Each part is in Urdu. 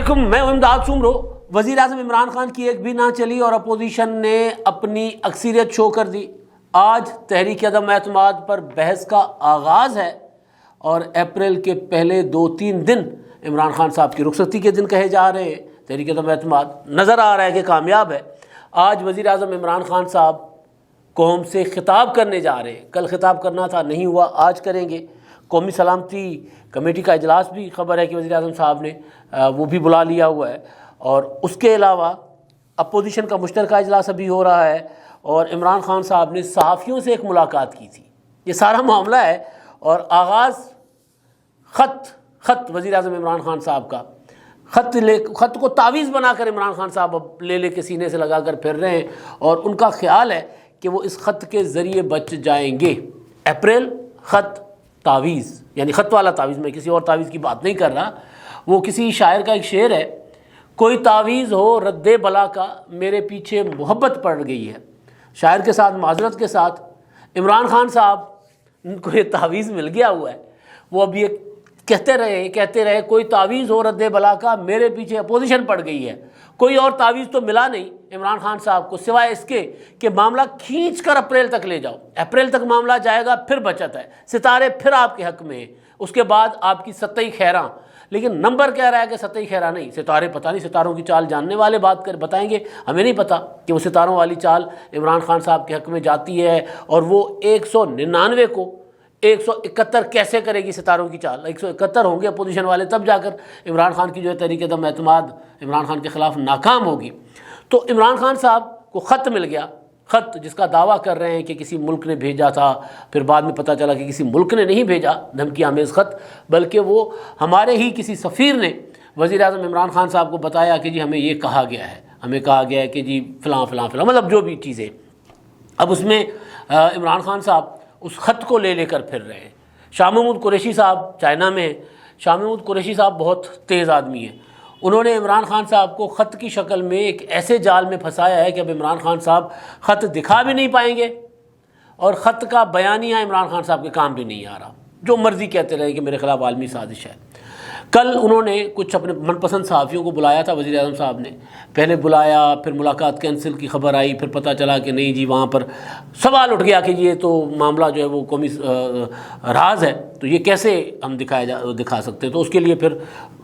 علیکم، میں امداد سمرو۔ وزیر اعظم عمران خان کی ایک بھی نہ چلی اور اپوزیشن نے اپنی اکثریت شو کر دی۔ آج تحریک عدم اعتماد پر بحث کا آغاز ہے اور اپریل کے پہلے 2-3 دن عمران خان صاحب کی رخصتی کے دن کہے جا رہے ہیں۔ تحریک عدم اعتماد نظر آ رہا ہے کہ کامیاب ہے۔ آج وزیر اعظم عمران خان صاحب قوم سے خطاب کرنے جا رہے ہیں۔ کل خطاب کرنا تھا، نہیں ہوا، آج کریں گے۔ قومی سلامتی کمیٹی کا اجلاس بھی خبر ہے کہ وزیر اعظم صاحب نے وہ بھی بلا لیا ہوا ہے، اور اس کے علاوہ اپوزیشن کا مشترکہ اجلاس ابھی ہو رہا ہے، اور عمران خان صاحب نے صحافیوں سے ایک ملاقات کی تھی۔ یہ سارا معاملہ ہے، اور آغاز خط وزیر اعظم عمران خان صاحب کا خط کو تعویذ بنا کر عمران خان صاحب اب لے کے سینے سے لگا کر پھر رہے ہیں، اور ان کا خیال ہے کہ وہ اس خط کے ذریعے بچ جائیں گے۔ اپریل، خط، تعویذ، یعنی خط والا تعویذ، میں کسی اور تعویذ کی بات نہیں کر رہا۔ وہ کسی شاعر کا ایک شعر ہے، کوئی تعویذ ہو رد بلا کا، میرے پیچھے محبت پڑ گئی ہے۔ شاعر کے ساتھ معذرت کے ساتھ عمران خان صاحب کو یہ تعویذ مل گیا ہوا ہے۔ وہ اب یہ کہتے رہے کوئی تعویذ ہو رد بلا کا، میرے پیچھے اپوزیشن پڑ گئی ہے۔ کوئی اور تعویذ تو ملا نہیں عمران خان صاحب کو سوائے اس کے کہ معاملہ کھینچ کر اپریل تک لے جاؤ۔ اپریل تک معاملہ جائے گا، پھر بچت ہے، ستارے پھر آپ کے حق میں ہیں، اس کے بعد آپ کی ستئی خیراں۔ لیکن نمبر کہہ رہا ہے کہ ستئی خیراں نہیں، ستارے پتہ نہیں، ستاروں کی چال جاننے والے بتائیں گے، ہمیں نہیں پتہ کہ وہ ستاروں والی چال عمران خان صاحب کے حق میں جاتی ہے، اور وہ 199 کو 171 کیسے کرے گی ستاروں کی چال۔ 171 ہوں گے اپوزیشن والے، تب جا کر عمران خان کی جو ہے تحریک عدم اعتماد عمران خان کے خلاف ناکام ہوگی۔ تو عمران خان صاحب کو خط مل گیا، خط جس کا دعویٰ کر رہے ہیں کہ کسی ملک نے بھیجا تھا، پھر بعد میں پتہ چلا کہ کسی ملک نے نہیں بھیجا دھمکی آمیز خط، بلکہ وہ ہمارے ہی کسی سفیر نے وزیر اعظم عمران خان صاحب کو بتایا کہ جی ہمیں یہ کہا گیا ہے کہ جی فلاں فلاں فلاں، مطلب جو بھی چیزیں۔ اب اس میں عمران خان صاحب اس خط کو لے کر پھر رہے ہیں۔ شاہ محمود قریشی صاحب چائنا میں ہیں۔ شاہ محمود قریشی صاحب بہت تیز آدمی ہیں۔ انہوں نے عمران خان صاحب کو خط کی شکل میں ایک ایسے جال میں پھنسایا ہے کہ اب عمران خان صاحب خط دکھا بھی نہیں پائیں گے، اور خط کا بیانیہ عمران خان صاحب کے کام بھی نہیں آ رہا، جو مرضی کہتے رہے کہ میرے خلاف عالمی سازش ہے۔ کل انہوں نے کچھ اپنے من پسند صحافیوں کو بلایا تھا وزیر اعظم صاحب نے، پہلے بلایا، پھر ملاقات کینسل کی خبر آئی، پھر پتہ چلا کہ نہیں جی وہاں پر سوال اٹھ گیا کہ یہ تو معاملہ جو ہے وہ قومی راز ہے، تو یہ کیسے ہم دکھا سکتے ہیں۔ تو اس کے لیے پھر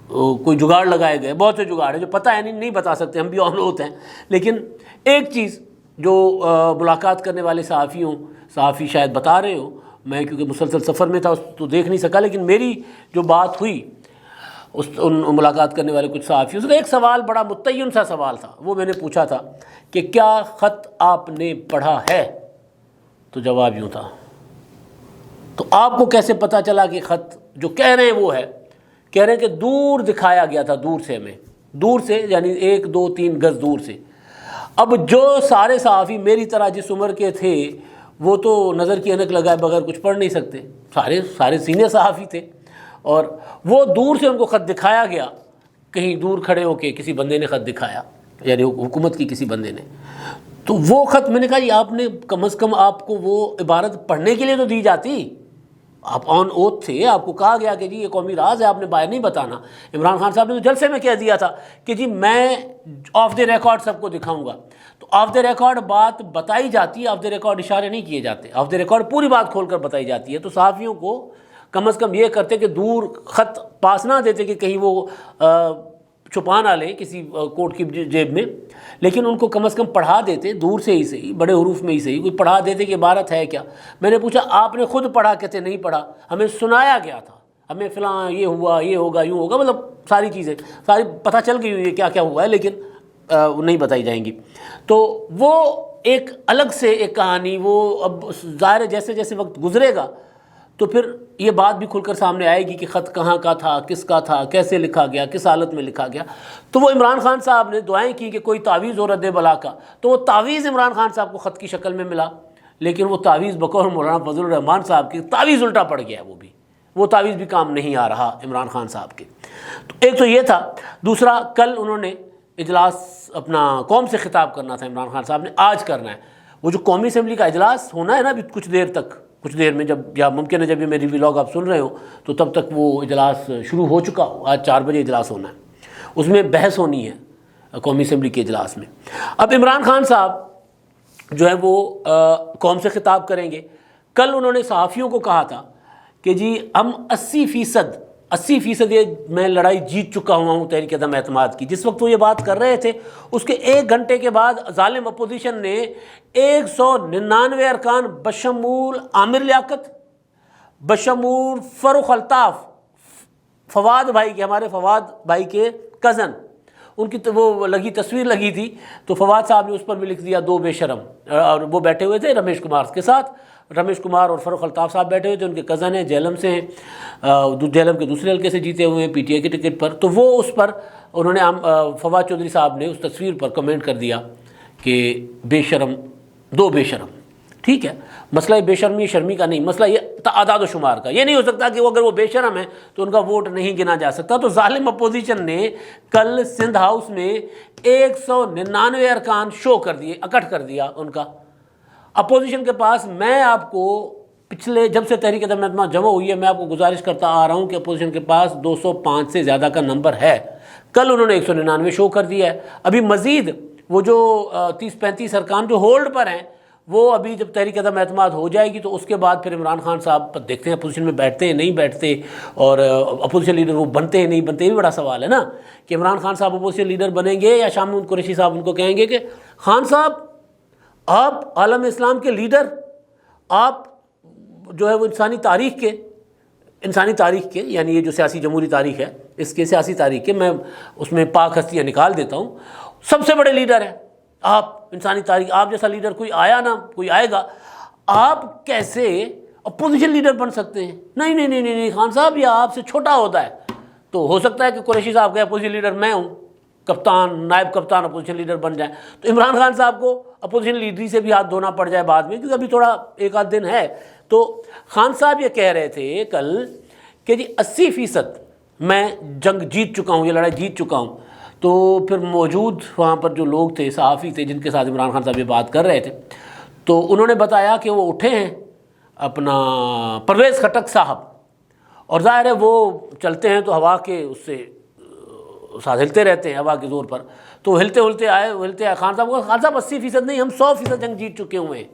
کوئی جگاڑ لگائے گئے، بہت سے جگاڑ ہیں جو پتہ ہے نہیں بتا سکتے، ہم بھی اون ہوتے ہیں۔ لیکن ایک چیز جو ملاقات کرنے والے صحافی شاید بتا رہے ہو، میں کیونکہ مسلسل سفر میں تھا تو دیکھ نہیں سکا، لیکن میری جو بات ہوئی ان ملاقات کرنے والے کچھ صحافیوں سے، ایک سوال بڑا متعین سا سوال تھا، وہ میں نے پوچھا تھا کہ کیا خط آپ نے پڑھا ہے؟ تو جواب یوں تھا، تو آپ کو کیسے پتہ چلا کہ خط جو کہہ رہے ہیں وہ ہے؟ کہہ رہے ہیں کہ دور دکھایا گیا تھا، دور سے ہمیں، دور سے یعنی 1-2-3 گز دور سے۔ اب جو سارے صحافی میری طرح جس عمر کے تھے وہ تو نظر کی اینک لگائے بغیر کچھ پڑھ نہیں سکتے، سارے سینئر صحافی تھے، اور وہ دور سے ان کو خط دکھایا گیا، کہیں دور کھڑے ہو کے کسی بندے نے خط دکھایا، یعنی حکومت کی کسی بندے نے۔ تو وہ خط میں نے کہا یہ آپ نے کم از کم آپ کو وہ عبارت پڑھنے کے لیے تو دی جاتی، آپ آن اوتھ تھے، آپ کو کہا گیا کہ جی یہ قومی راز ہے، آپ نے باہر نہیں بتانا۔ عمران خان صاحب نے تو جلسے میں کہہ دیا تھا کہ جی میں آف دی ریکارڈ سب کو دکھاؤں گا۔ تو آف دی ریکارڈ بات بتائی جاتی ہے، آف دی ریکارڈ اشارے نہیں کیے جاتے، آف دی ریکارڈ پوری بات کھول کر بتائی جاتی ہے۔ تو صحافیوں کو کم از کم یہ کرتے کہ دور خط پاس نہ دیتے کہ کہیں وہ چھپا نہ لیں کسی کوٹ کی جیب میں، لیکن ان کو کم از کم پڑھا دیتے، دور سے ہی صحیح، بڑے حروف میں ہی صحیح، کوئی پڑھا دیتے کہ عبارت ہے کیا۔ میں نے پوچھا آپ نے خود پڑھا؟ کہتے نہیں پڑھا، ہمیں سنایا گیا تھا، ہمیں فلاں یہ ہوا، یہ ہوگا، یوں ہوگا، مطلب ساری چیزیں ساری پتہ چل گئی ہوئی ہے کیا کیا ہوا ہے، لیکن وہ نہیں بتائی جائیں گی۔ تو وہ ایک الگ سے ایک کہانی، وہ اب ظاہر ہے جیسے جیسے وقت گزرے گا تو پھر یہ بات بھی کھل کر سامنے آئے گی کہ خط کہاں کا تھا، کس کا تھا، کیسے لکھا گیا، کس حالت میں لکھا گیا۔ تو وہ عمران خان صاحب نے دعائیں کی کہ کوئی تعویذ ہو رد بلا کا، تو وہ تعویذ عمران خان صاحب کو خط کی شکل میں ملا، لیکن وہ تعویذ بقول مولانا فضل الرحمان صاحب کی تعویذ الٹا پڑ گیا ہے، وہ تعویذ بھی کام نہیں آ رہا عمران خان صاحب کے۔ تو ایک تو یہ تھا۔ دوسرا، کل انہوں نے اجلاس اپنا قوم سے خطاب کرنا تھا عمران خان صاحب نے، آج کرنا ہے۔ وہ جو قومی اسمبلی کا اجلاس ہونا ہے نا ابھی کچھ دیر میں، جب یا ممکن ہے جب یہ میری ولاگ آپ سن رہے ہو تو تب تک وہ اجلاس شروع ہو چکا ہو، آج 4 بجے اجلاس ہونا ہے۔ اس میں بحث ہونی ہے قومی اسمبلی کے اجلاس میں۔ اب عمران خان صاحب جو ہے وہ قوم سے خطاب کریں گے۔ کل انہوں نے صحافیوں کو کہا تھا کہ جی ہم 80% یہ میں لڑائی جیت چکا ہوا ہوں تحریک عدم اعتماد کی۔ جس وقت وہ یہ بات کر رہے تھے اس کے 1 گھنٹے کے بعد ظالم اپوزیشن نے 199 ارکان بشمول عامر لیاقت، بشمول فاروق الطاف، فواد بھائی کے، ہمارے فواد بھائی کے کزن، ان کی وہ لگی تصویر لگی تھی تو فواد صاحب نے اس پر بھی لکھ دیا 2 بے شرم، اور وہ بیٹھے ہوئے تھے رمیش کمار کے ساتھ، رمیش کمار اور فاروق الطاف صاحب بیٹھے ہوئے تھے، ان کے کزن ہیں، جہلم سے ہیں، جہلم کے دوسرے حلقے سے جیتے ہوئے ہیں پی ٹی آئی کے ٹکٹ پر۔ تو وہ اس پر انہوں نے فواد چودھری صاحب نے اس تصویر پر کمنٹ کر دیا کہ بے شرم، 2 بے شرم۔ ٹھیک ہے، مسئلہ بے شرمی شرمی کا نہیں، مسئلہ یہ اعداد و شمار کا۔ یہ نہیں ہو سکتا کہ اگر وہ بے شرم ہے تو ان کا ووٹ نہیں گنا جا سکتا۔ تو ظالم اپوزیشن نے کل سندھ ہاؤس میں 199 ارکان شو کر دیے، اکٹھ کر دیا ان کا اپوزیشن کے پاس۔ میں آپ کو پچھلے جب سے تحریک عدم اعتماد جمع ہوئی ہے میں آپ کو گزارش کرتا آ رہا ہوں کہ اپوزیشن کے پاس 205 سے زیادہ کا نمبر ہے۔ کل انہوں نے 199 شو کر دیا ہے۔ ابھی مزید وہ جو 30-35 ارکان جو ہولڈ پر ہیں وہ ابھی جب تحریک عدم اعتماد ہو جائے گی تو اس کے بعد پھر عمران خان صاحب پر دیکھتے ہیں اپوزیشن میں بیٹھتے ہیں نہیں بیٹھتے، اور اپوزیشن لیڈر وہ بنتے ہیں نہیں بنتے۔ یہ بھی بڑا سوال ہے نا کہ عمران خان صاحب اپوزیشن لیڈر بنیں گے یا شاہ محمود قریشی صاحب ان کو کہیں گے کہ خان صاحب آپ عالم اسلام کے لیڈر، آپ جو ہے وہ انسانی تاریخ کے یعنی یہ جو سیاسی جمہوری تاریخ ہے اس کے سیاسی تاریخ کے، میں اس میں پاک ہستیاں نکال دیتا ہوں، سب سے بڑے لیڈر ہیں آپ انسانی تاریخ، آپ جیسا لیڈر کوئی آیا نہ کوئی آئے گا، آپ کیسے اپوزیشن لیڈر بن سکتے ہیں؟ نہیں خان صاحب یہ آپ سے چھوٹا ہوتا ہے۔ تو ہو سکتا ہے کہ قریشی صاحب کے اپوزیشن لیڈر میں ہوں، کپتان نائب کپتان اپوزیشن لیڈر بن جائیں، تو عمران خان صاحب کو اپوزیشن لیڈری سے بھی ہاتھ دھونا پڑ جائے بعد میں، کیونکہ ابھی تھوڑا 1 دن ہے۔ تو خان صاحب یہ کہہ رہے تھے کل کہ جی 80% میں جنگ جیت چکا ہوں، یہ لڑائی جیت چکا ہوں۔ تو پھر موجود وہاں پر جو لوگ تھے، صحافی تھے جن کے ساتھ عمران خان صاحب یہ بات کر رہے تھے، تو انہوں نے بتایا کہ وہ اٹھے ہیں اپنا پرویز خٹک صاحب، اور ظاہر ہے وہ چلتے ہیں تو ہوا کے اس سے ساتھ ہلتے رہتے ہیں ہوا کے زور پر، تو ہلتے آئے خان صاحب کو، خان صاحب 80% نہیں ہم 100% جنگ جیت چکے ہوئے ہیں۔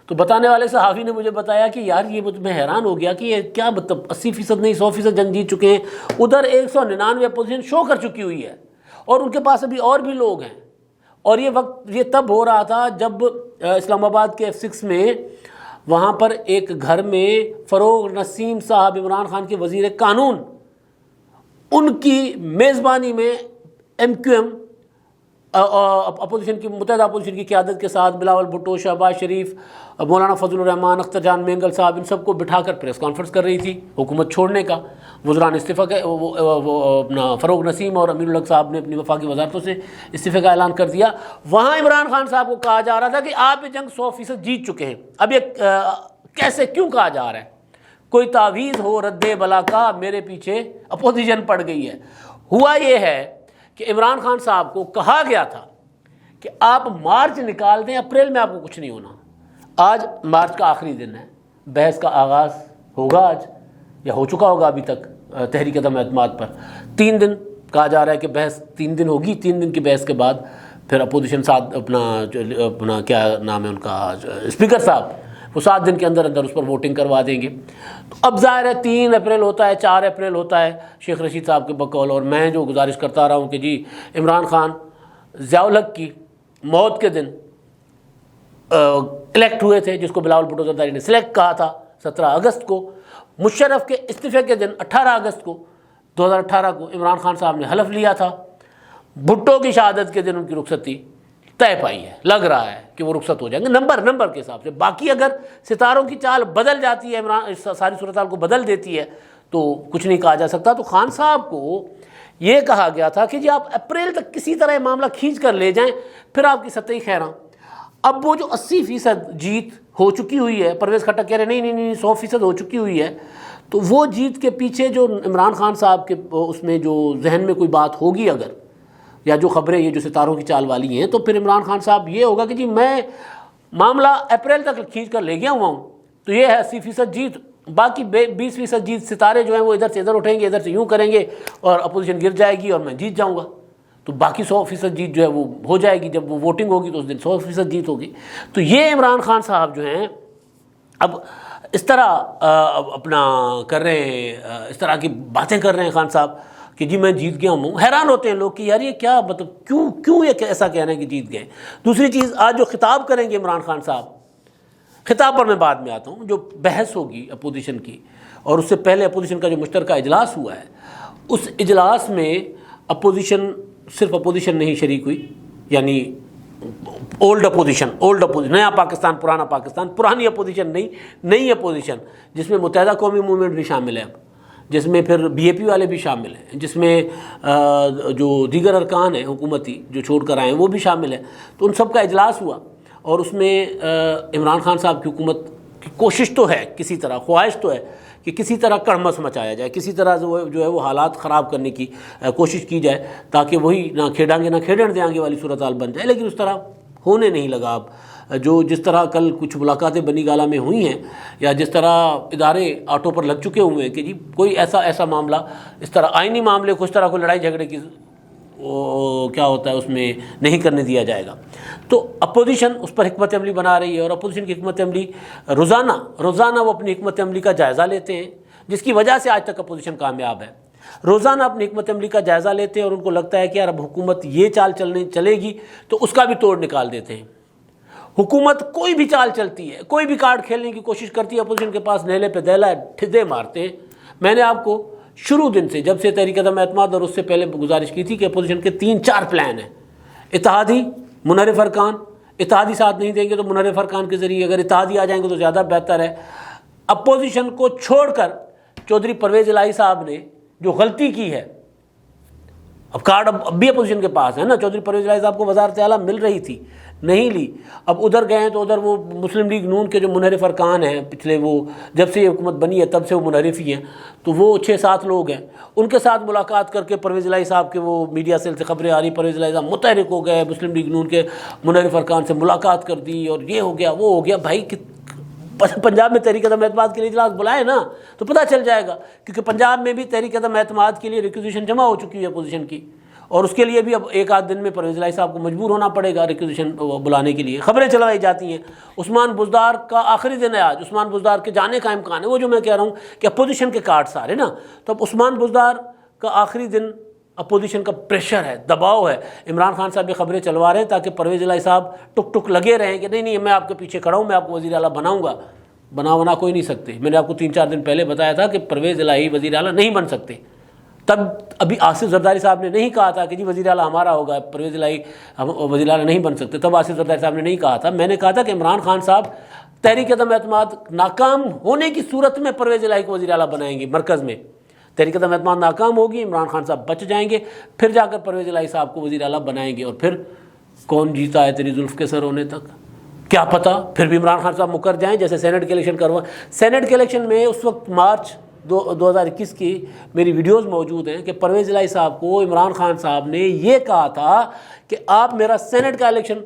تو بتانے والے صحافی نے مجھے بتایا کہ یار یہ میں حیران ہو گیا کہ یہ کیا مطلب 80% نہیں 100% جنگ جیت چکے ہیں۔ ادھر 199 اپوزیشن شو کر چکی ہوئی ہے اور ان کے پاس ابھی اور بھی لوگ ہیں، اور یہ وقت یہ تب ہو رہا تھا جب اسلام آباد کے F6 میں وہاں پر ایک گھر میں فروغ نسیم صاحب عمران خان کے وزیر قانون، ان کی میزبانی میں MQM اپوزیشن کی متحدہ اپوزیشن کی قیادت کے ساتھ بلاول بھٹو، شہباز شریف، مولانا فضل الرحمان، اختر جان مینگل صاحب، ان سب کو بٹھا کر پریس کانفرنس کر رہی تھی حکومت چھوڑنے کا۔ وزران استعفیٰ کا اپنا فروغ نسیم اور امیر الحق صاحب نے اپنی وفاقی وزارتوں سے استعفے کا اعلان کر دیا۔ وہاں عمران خان صاحب کو کہا جا رہا تھا کہ آپ یہ جنگ 100% جیت چکے ہیں۔ اب یہ کیسے کیوں کہا جا رہا ہے؟ کوئی تعویذ ہو رد بلا کا، میرے پیچھے اپوزیشن پڑ گئی ہے۔ ہوا یہ ہے کہ عمران خان صاحب کو کہا گیا تھا کہ آپ مارچ نکال دیں، اپریل میں آپ کو کچھ نہیں ہونا۔ آج مارچ کا آخری دن ہے، بحث کا آغاز ہوگا آج یا ہو چکا ہوگا ابھی تک تحریک عدم اعتماد پر۔ 3 دن کہا جا رہا ہے کہ بحث 3 دن ہوگی، 3 دن کی بحث کے بعد پھر اپوزیشن ساتھ اپنا کیا نام ہے ان کا، اسپیکر صاحب، وہ 7 دن کے اندر اس پر ووٹنگ کروا دیں گے۔ تو اب ظاہر ہے 3 اپریل ہوتا ہے، 4 اپریل ہوتا ہے شیخ رشید صاحب کے بقول، اور میں جو گزارش کرتا رہا ہوں کہ جی عمران خان ضیاء الحق کی موت کے دن الیکٹ ہوئے تھے، جس کو بلاول بھٹو زرداری نے سلیکٹ کہا تھا 17 اگست کو۔ مشرف کے استعفے کے دن 18 اگست کو 2018 کو عمران خان صاحب نے حلف لیا تھا۔ بھٹو کی شہادت کے دن ان کی رخصتی طے پائی ہے، لگ رہا ہے کہ وہ رخصت ہو جائیں گے نمبر کے حساب سے۔ باقی اگر ستاروں کی چال بدل جاتی ہے، عمران ساری صورتحال کو بدل دیتی ہے تو کچھ نہیں کہا جا سکتا۔ تو خان صاحب کو یہ کہا گیا تھا کہ جی آپ اپریل تک کسی طرح یہ معاملہ کھینچ کر لے جائیں، پھر آپ کی سطحی خیراں۔ اب وہ جو 80% جیت ہو چکی ہوئی ہے، پرویز خٹک کہہ رہے نہیں 100% ہو چکی ہوئی ہے، تو وہ جیت کے پیچھے جو عمران خان صاحب کے اس میں جو ذہن میں کوئی بات ہوگی اگر، یا جو خبریں یہ جو ستاروں کی چال والی ہیں، تو پھر عمران خان صاحب یہ ہوگا کہ جی میں معاملہ اپریل تک کھینچ کر لے گیا ہوا ہوں، تو یہ ہے 80% جیت باقی 20% جیت ستارے جو ہیں وہ ادھر سے ادھر اٹھیں گے، ادھر سے یوں کریں گے اور اپوزیشن گر جائے گی اور میں جیت جاؤں گا، تو باقی 100% جیت جو ہے وہ ہو جائے گی. جب وہ ووٹنگ ہوگی تو اس دن 100% جیت ہوگی. تو یہ عمران خان صاحب جو ہیں اب اس طرح اپنا کر رہے ہیں، اس طرح کی باتیں کر رہے ہیں خان صاحب کہ جی میں جیت گیا ہوں. حیران ہوتے ہیں لوگ کہ یار یہ کیا مطلب کیوں یہ ایسا کہہ رہے ہیں کہ جیت گئے. دوسری چیز، آج جو خطاب کریں گے عمران خان صاحب، خطاب پر میں بعد میں آتا ہوں، جو بحث ہوگی اپوزیشن کی، اور اس سے پہلے اپوزیشن کا جو مشترکہ اجلاس ہوا ہے، اس اجلاس میں اپوزیشن صرف اپوزیشن نہیں شریک ہوئی، یعنی اولڈ اپوزیشن، نیا پاکستان، پرانا پاکستان، پرانی اپوزیشن نہیں، نئی اپوزیشن، جس میں متحدہ قومی موومنٹ بھی شامل ہے، اب جس میں پھر بی اے پی والے بھی شامل ہیں، جس میں جو دیگر ارکان ہیں حکومتی جو چھوڑ کر آئے ہیں وہ بھی شامل ہیں. تو ان سب کا اجلاس ہوا، اور اس میں عمران خان صاحب کی حکومت کی کوشش تو ہے، کسی طرح خواہش تو ہے کہ کسی طرح کڑمس مچایا جائے، کسی طرح جو ہے وہ حالات خراب کرنے کی کوشش کی جائے، تاکہ وہی نہ کھیڑیں گے نہ کھیڑن دیں آگے والی صورتحال بن جائے. لیکن اس طرح ہونے نہیں لگا. اب جس طرح کل کچھ ملاقاتیں بنی گالہ میں ہوئی ہیں، یا جس طرح ادارے آٹو پر لگ چکے ہوئے ہیں کہ جی کوئی ایسا معاملہ، اس طرح آئینی معاملے کو اس طرح کوئی لڑائی جھگڑے کی کیا ہوتا ہے اس میں نہیں کرنے دیا جائے گا. تو اپوزیشن اس پر حکمت عملی بنا رہی ہے، اور اپوزیشن کی حکمت عملی روزانہ وہ اپنی حکمت عملی کا جائزہ لیتے ہیں، جس کی وجہ سے آج تک اپوزیشن کامیاب ہے. روزانہ اپنی حکمت عملی کا جائزہ لیتے ہیں، اور ان کو لگتا ہے کہ یار اب حکومت یہ چال چلے گی تو اس کا بھی توڑ نکال دیتے ہیں. حکومت کوئی بھی چال چلتی ہے، کوئی بھی کارڈ کھیلنے کی کوشش کرتی ہے، اپوزیشن کے پاس نیلے پہ دیلا ٹھدے مارتے ہیں. میں نے آپ کو شروع دن سے، جب سے تحریک عدم اعتماد اور اس سے پہلے گزارش کی تھی کہ اپوزیشن کے 3-4 پلان ہیں. اتحادی، منحرف ارکان، اتحادی ساتھ نہیں دیں گے تو منحرف ارکان کے ذریعے، اگر اتحادی آ جائیں گے تو زیادہ بہتر ہے. اپوزیشن کو چھوڑ کر چودھری پرویز الہی صاحب نے جو غلطی کی ہے، اب کارڈ اب بھی اپوزیشن کے پاس ہے نا. چودھری پرویز الہی صاحب کو وزارت اعلیٰ مل رہی تھی، نہیں لی. اب ادھر گئے ہیں تو ادھر وہ مسلم لیگ نون کے جو منحرف ارکان ہیں، پچھلے وہ جب سے یہ حکومت بنی ہے تب سے وہ منحرف ہی ہیں، تو وہ 6-7 لوگ ہیں. ان کے ساتھ ملاقات کر کے پرویز الہی صاحب کے وہ میڈیا سیل سے خبریں آ رہی، پرویز الہی صاحب متحرک ہو گئے، مسلم لیگ نون کے منحرف ارکان سے ملاقات کر دی، اور یہ ہو گیا وہ ہو گیا. بھائی پنجاب میں تحریک عدم اعتماد کے لیے اجلاس بلائے نا تو پتہ چل جائے گا، کیونکہ پنجاب میں بھی تحریک عدم اعتماد کے لیے ریکوزیشن جمع ہو چکی ہے اپوزیشن کی، اور اس کے لیے بھی اب 1-8 دن میں پرویز الہی صاحب کو مجبور ہونا پڑے گا ریکوزیشن بلانے کے لیے. خبریں چلائی جاتی ہیں عثمان بزدار کا آخری دن ہے آج، عثمان بزدار کے جانے کا امکان ہے. وہ جو میں کہہ رہا ہوں کہ اپوزیشن کے کارڈ سارے نا، تو اب عثمان بزدار کا آخری دن، اپوزیشن کا پریشر ہے، دباؤ ہے. عمران خان صاحب یہ خبریں چلوا رہے ہیں تاکہ پرویز الہی صاحب ٹک لگے رہیں کہ نہیں میں آپ کے پیچھے کھڑا ہوں، میں آپ کو وزیر اعلیٰ بناؤں گا. بنا کوئی نہیں سکتے. میں نے آپ کو 3-4 دن پہلے بتایا تھا کہ پرویز الہی وزیر اعلیٰ نہیں بن سکتے. تب ابھی آصف زرداری صاحب نے نہیں کہا تھا کہ جی وزیر اعلیٰ ہمارا ہوگا، پرویز الہی وزیر اعلیٰ نہیں بن سکتے. تب آصف زرداری صاحب نے نہیں کہا تھا. میں نے کہا تھا کہ عمران خان صاحب تحریک عدم اعتماد ناکام ہونے کی صورت میں پرویز الہی کو وزیر اعلیٰ بنائیں گے. مرکز میں تحریک عدم اعتماد ناکام ہوگی، عمران خان صاحب بچ جائیں گے، پھر جا کر پرویز الہی صاحب کو وزیر اعلیٰ بنائیں گے. اور پھر کون جیتا ہے تیری زلف کے سر ہونے تک، کیا پتہ پھر بھی عمران خان صاحب مکر جائیں. جیسے سینٹ کے الیکشن سینٹ کے الیکشن میں اس وقت مارچ 2021 کی میری ویڈیوز موجود ہیں کہ پرویز الہی صاحب کو عمران خان صاحب نے یہ کہا تھا کہ آپ میرا سینٹ کا الیکشن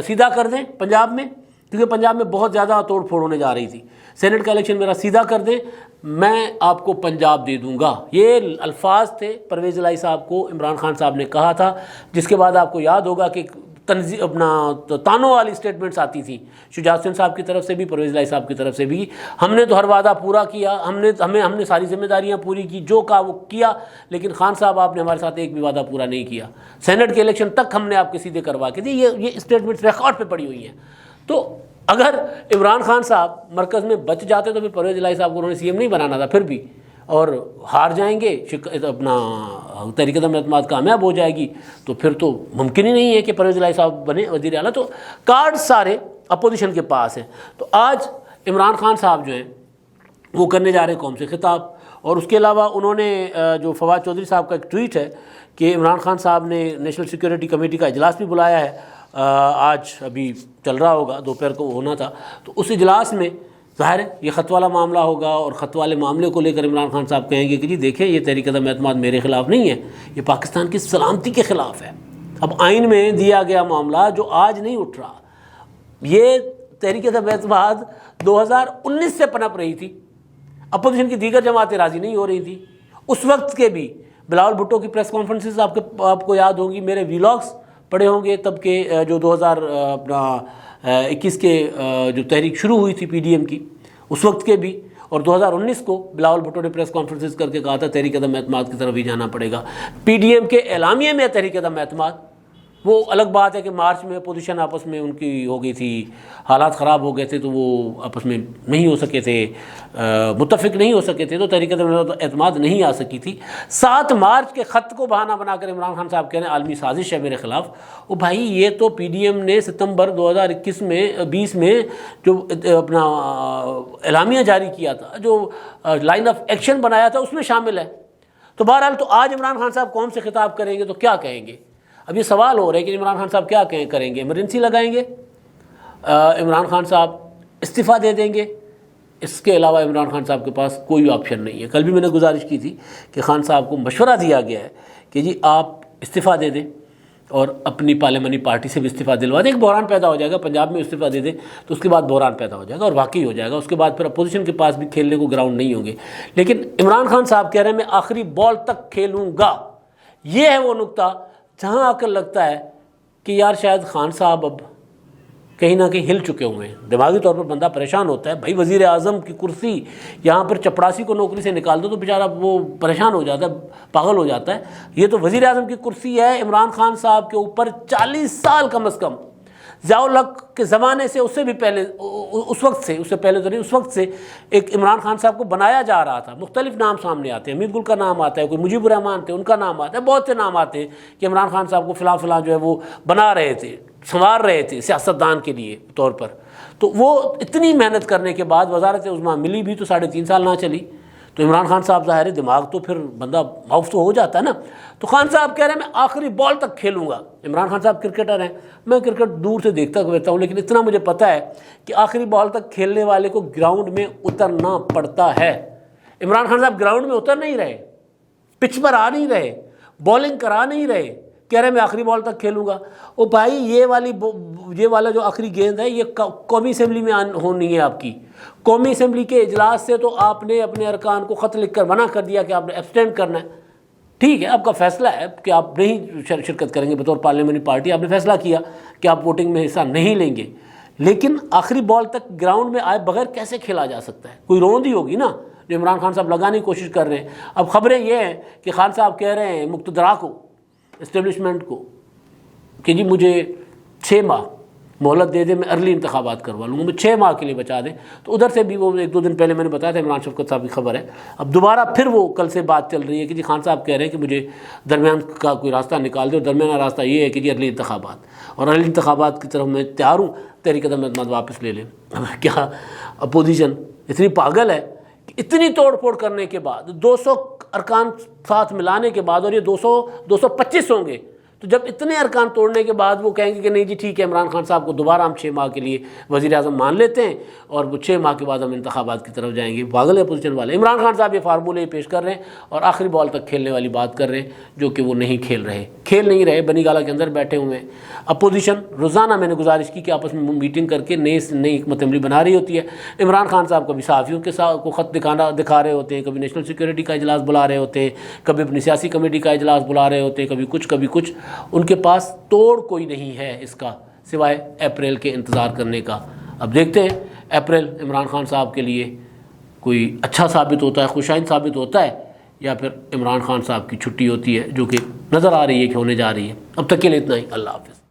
سیدھا کر دیں پنجاب میں، کیونکہ پنجاب میں بہت زیادہ توڑ پھوڑ ہونے جا رہی تھی. سینٹ کا الیکشن میرا سیدھا کر دیں، میں آپ کو پنجاب دے دوں گا. یہ الفاظ تھے پرویز الہی صاحب کو عمران خان صاحب نے کہا تھا. جس کے بعد آپ کو یاد ہوگا کہ تانوں والی سٹیٹمنٹس آتی تھیں شجاعت حسین صاحب کی طرف سے بھی، پرویز الہی صاحب کی طرف سے بھی. ہم نے تو ہر وعدہ پورا کیا، ہم نے ساری ذمہ داریاں پوری کی، جو کہا وہ کیا، لیکن خان صاحب آپ نے ہمارے ساتھ ایک بھی وعدہ پورا نہیں کیا. سینٹ کے الیکشن تک ہم نے آپ کے سیدھے کروا کے دی. یہ اسٹیٹمنٹس ریکارڈ پہ پڑی ہوئی ہیں. تو اگر عمران خان صاحب مرکز میں بچ جاتے تو پھر پرویز الہی صاحب کو انہوں نے سی ایم نہیں بنانا تھا پھر بھی، اور ہار جائیں گے، اپنا تحریک عدم اعتماد کامیاب ہو جائے گی، تو پھر تو ممکن ہی نہیں ہے کہ پرویز الہی صاحب بنے وزیر اعلیٰ. تو کارڈ سارے اپوزیشن کے پاس ہیں. تو آج عمران خان صاحب جو ہیں وہ کرنے جا رہے ہیں قوم سے خطاب. اور اس کے علاوہ انہوں نے جو فواد چودھری صاحب کا ایک ٹویٹ ہے کہ عمران خان صاحب نے نیشنل سیکورٹی کمیٹی کا اجلاس بھی بلایا ہے، آج ابھی چل رہا ہوگا، دوپہر کو ہونا تھا. تو اس اجلاس میں ظاہر ہے یہ خط والا معاملہ ہوگا، اور خط والے معاملے کو لے کر عمران خان صاحب کہیں گے کہ جی دیکھیں یہ تحریک عدم اعتماد میرے خلاف نہیں ہے، یہ پاکستان کی سلامتی کے خلاف ہے. اب آئین میں دیا گیا معاملہ جو آج نہیں اٹھ رہا، یہ تحریک عدم اعتماد 2019 سے پنپ رہی تھی. اپوزیشن کی دیگر جماعتیں راضی نہیں ہو رہی تھیں. اس وقت کے بھی بلاول بھٹو کی پریس کانفرنسز آپ کو یاد ہوگی, میرے ویلاگس پڑے ہوں گے تب کے, جو 2021 کے جو تحریک شروع ہوئی تھی پی ڈی ایم کی, اس وقت کے بھی, اور 2019 کو بلاول بھٹو نے پریس کانفرنسز کر کے کہا تھا تحریک عدم اعتماد کی طرف ہی جانا پڑے گا. پی ڈی ایم کے اعلامیے میں تحریک عدم اعتماد, وہ الگ بات ہے کہ مارچ میں اپوزیشن آپس میں ان کی ہو گئی تھی, حالات خراب ہو گئے تھے تو وہ آپس میں نہیں ہو سکے تھے, متفق نہیں ہو سکے تھے, تو تحریک عدم اعتماد نہیں آ سکی تھی. 7 مارچ کے خط کو بہانہ بنا کر عمران خان صاحب کہہ رہے ہیں عالمی سازش ہے میرے خلاف. وہ بھائی یہ تو پی ڈی ایم نے ستمبر 2020 میں جو اپنا اعلامیہ جاری کیا تھا, جو لائن آف ایکشن بنایا تھا, اس میں شامل ہے. تو بہرحال تو آج عمران خان صاحب قوم سے خطاب کریں گے تو کیا کہیں گے؟ اب یہ سوال ہو رہا ہے کہ عمران خان صاحب کیا کریں گے؟ ایمرجنسی لگائیں گے؟ عمران خان صاحب استعفیٰ دے دیں گے؟ اس کے علاوہ عمران خان صاحب کے پاس کوئی آپشن نہیں ہے. کل بھی میں نے گزارش کی تھی کہ خان صاحب کو مشورہ دیا گیا ہے کہ جی آپ استعفیٰ دے دیں اور اپنی پارلیمانی پارٹی سے بھی استعفیٰ دلوا دیں. ایک بحران پیدا ہو جائے گا, پنجاب میں استعفیٰ دے دیں تو اس کے بعد بحران پیدا ہو جائے گا, اور واقعی ہو جائے گا. اس کے بعد پھر اپوزیشن کے پاس بھی کھیلنے کو گراؤنڈ نہیں ہوں گے. لیکن عمران خان صاحب کہہ رہے ہیں میں آخری بال تک کھیلوں گا. یہ ہے وہ نقطہ جہاں آ کر لگتا ہے کہ یار شاید خان صاحب اب کہیں نہ کہیں ہل چکے ہوئے ہیں. دماغی طور پر بندہ پریشان ہوتا ہے. بھائی وزیر اعظم کی کرسی, یہاں پر چپڑاسی کو نوکری سے نکال دو تو بیچارہ وہ پریشان ہو جاتا ہے, پاگل ہو جاتا ہے. یہ تو وزیر اعظم کی کرسی ہے. عمران خان صاحب کے اوپر 40 سال کم از کم, ضیاء الحق کے زمانے سے, اس سے بھی پہلے, اس وقت سے, اس سے پہلے تو نہیں, اس وقت سے ایک عمران خان صاحب کو بنایا جا رہا تھا. مختلف نام سامنے آتے ہیں, امیر گل کا نام آتا ہے, کوئی مجیب الرحمان تھے ان کا نام آتا ہے, بہت سے نام آتے ہیں کہ عمران خان صاحب کو فلاں جو ہے وہ بنا رہے تھے, سنوار رہے تھے سیاستدان کے لیے طور پر. تو وہ اتنی محنت کرنے کے بعد وزارت عظمیٰ ملی بھی تو 3.5 سال نہ چلی. تو عمران خان صاحب ظاہر ہے دماغ تو پھر بندہ معاف تو ہو جاتا ہے نا. تو خان صاحب کہہ رہے ہیں میں آخری بال تک کھیلوں گا. عمران خان صاحب کرکٹر ہیں, میں کرکٹ دور سے دیکھتا رہتا ہوں, لیکن اتنا مجھے پتہ ہے کہ آخری بال تک کھیلنے والے کو گراؤنڈ میں اترنا پڑتا ہے. عمران خان صاحب گراؤنڈ میں اتر نہیں رہے, پچ پر آ نہیں رہے, بالنگ کرا نہیں رہے, کہہ رہے ہیں میں آخری بال تک کھیلوں گا. او بھائی یہ والا جو آخری گیند ہے یہ قومی اسمبلی میں ہونی ہے آپ کی. قومی اسمبلی کے اجلاس سے تو آپ نے اپنے ارکان کو خط لکھ کر منع کر دیا کہ آپ نے ایبسٹینڈ کرنا ہے. ٹھیک ہے, آپ کا فیصلہ ہے کہ آپ نہیں شرکت کریں گے بطور پارلیمانی پارٹی, آپ نے فیصلہ کیا کہ آپ ووٹنگ میں حصہ نہیں لیں گے. لیکن آخری بال تک گراؤنڈ میں آئے بغیر کیسے کھیلا جا سکتا ہے؟ کوئی روند ہی ہوگی نا جو عمران خان صاحب لگانے کی کوشش کر رہے ہیں. اب خبریں یہ ہیں کہ خان صاحب کہہ رہے ہیں مقتدرا کو, اسٹیبلشمنٹ کو, کہ جی مجھے 6 ماہ مہلت دے دیں, میں ارلی انتخابات کروا لوں گا, میں 6 ماہ کے لیے بچا دیں. تو ادھر سے بھی وہ 1-2 دن پہلے میں نے بتایا تھا عمران شفقت صاحب کی خبر ہے. اب دوبارہ پھر وہ کل سے بات چل رہی ہے کہ جی خان صاحب کہہ رہے ہیں کہ مجھے درمیان کا کوئی راستہ نکال دے, اور درمیانہ راستہ یہ ہے کہ جی ارلی انتخابات, اور ارلی انتخابات کی طرف میں تیار ہوں, تحریک عدم اعتماد واپس لے لیں. کیا اپوزیشن اتنی پاگل ہے کہ اتنی توڑ پھوڑ کرنے کے بعد, 200 ارکان ساتھ ملانے کے بعد, اور یہ 225 ہوں گے, تو جب اتنے ارکان توڑنے کے بعد وہ کہیں گے کہ نہیں جی ٹھیک ہے عمران خان صاحب کو دوبارہ ہم 6 ماہ کے لیے وزیر اعظم مان لیتے ہیں, اور وہ 6 ماہ کے بعد ہم انتخابات کی طرف جائیں گے. پاگل ہے اپوزیشن والے. عمران خان صاحب یہ فارمولے پیش کر رہے ہیں اور آخری بال تک کھیلنے والی بات کر رہے ہیں, جو کہ وہ نہیں کھیل نہیں رہے. بنی گالہ کے اندر بیٹھے ہوئے ہیں. اپوزیشن روزانہ, میں نے گزارش کی کہ آپس میں میٹنگ کر کے نئی حکمت عملی بنا رہی ہوتی ہے. عمران خان صاحب کبھی صحافیوں کے ساتھ کو خط دکھا رہے ہوتے ہیں, کبھی نیشنل سیکورٹی کا اجلاس بلا رہے ہوتے ہیں, کبھی اپنی سیاسی کمیٹی کا اجلاس بلا رہے ہوتے ہیں, کبھی کچھ. ان کے پاس توڑ کوئی نہیں ہے اس کا سوائے اپریل کے انتظار کرنے کا. اب دیکھتے ہیں اپریل عمران خان صاحب کے لیے کوئی اچھا ثابت ہوتا ہے, خوشائند ثابت ہوتا ہے, یا پھر عمران خان صاحب کی چھٹی ہوتی ہے جو کہ نظر آ رہی ہے کہ ہونے جا رہی ہے. اب تک کے لیے اتنا ہی. اللہ حافظ.